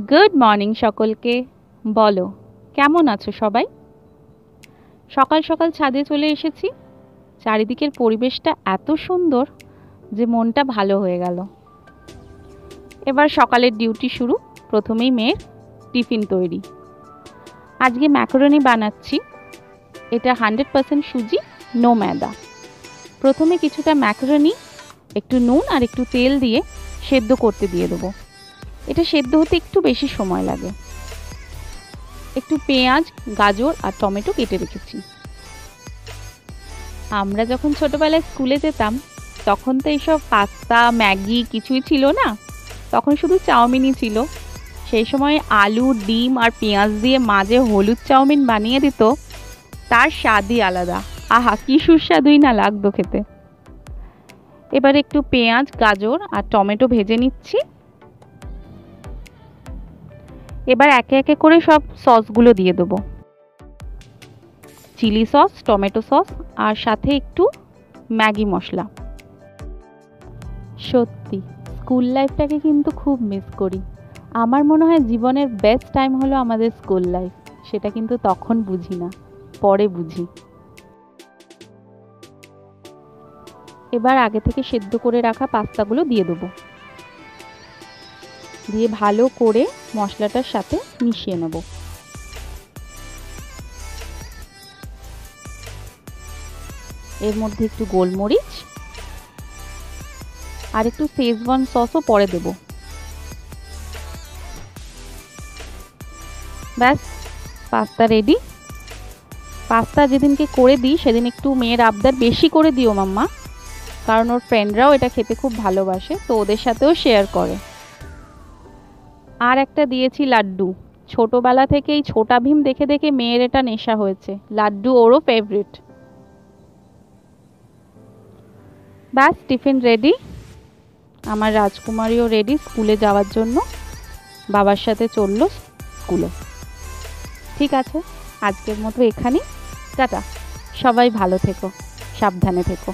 Good morning সকলকে। বলো কেমন আছো সবাই? সকাল সকাল ছাদে চলে এসেছি। চারিদিকের পরিবেশটা এত সুন্দর যে মনটা ভালো হয়ে গেল। এবার সকালের ডিউটি শুরু। প্রথমেই মেয়ের টিফিন তৈরি। আজকে ম্যাকারনি বানাচ্ছি। এটা 100% সুজি, নো ময়দা। প্রথমে কিছুটা ম্যাকারনি একটু নুন আর একটু তেল দিয়ে সেদ্ধ করতে দিয়ে দেবো। এটা সেদ্ধ হতে একটু বেশি সময় লাগে। একটু পেঁয়াজ, গাজর আর টমেটো কেটে রেখেছি। আমরা যখন ছোটবেলায় স্কুলে যেতাম তখন তো এইসব পাস্তা, ম্যাগি কিছুই ছিল না। তখন শুধু চাউমিনই ছিল। সেই সময় আলু, ডিম আর পেঁয়াজ দিয়ে মা যে হলুদ চাউমিন বানিয়ে দিত, তার স্বাদই আলাদা। আহা, কি সুস্বাদুই না লাগতো খেতে। এবার একটু পেঁয়াজ, গাজর আর টমেটো ভেজে নিচ্ছি। এবার একে একে করে সব সসগুলো দিয়ে দেবো। চিলি সস, টমেটো সস আর সাথে একটু ম্যাগি মশলা। সত্যি স্কুল লাইফটাকে কিন্তু খুব মিস করি। আমার মনে হয় জীবনের বেস্ট টাইম হলো আমাদের স্কুল লাইফ। সেটা কিন্তু তখন বুঝি না, পরে বুঝি। এবার আগে থেকে সেদ্ধ করে রাখা পাস্তাগুলো দিয়ে দেবো। দিয়ে ভালো করে মশলাটার সাথে মিশিয়ে নেব। এর মধ্যে একটু গোলমরিচ আর একটু শেজওয়ান সসও পরে দেব। ব্যাস, পাস্তা রেডি। পাস্তা যেদিনকে করে দিই সেদিন একটু মেয়ের আবদার বেশি করে দিও মাম্মা, কারণ ওর ফ্রেন্ডরাও এটা খেতে খুব ভালোবাসে, তো ওদের সাথেও শেয়ার করে। আর একটা দিয়েছি লাড্ডু। ছোটবেলা থেকেই ছোটা ভীম দেখে দেখে মেয়ের এটা নেশা হয়েছে। লাড্ডু ওরও ফেভারিট। ব্যাস, টিফিন রেডি। আমার রাজকুমারীও রেডি স্কুলে যাওয়ার জন্য। বাবার সাথে চললো স্কুলে। ঠিক আছে, আজকের মতো এখানেই। টাটা। সবাই ভালো থেকো, সাবধানে থেকো।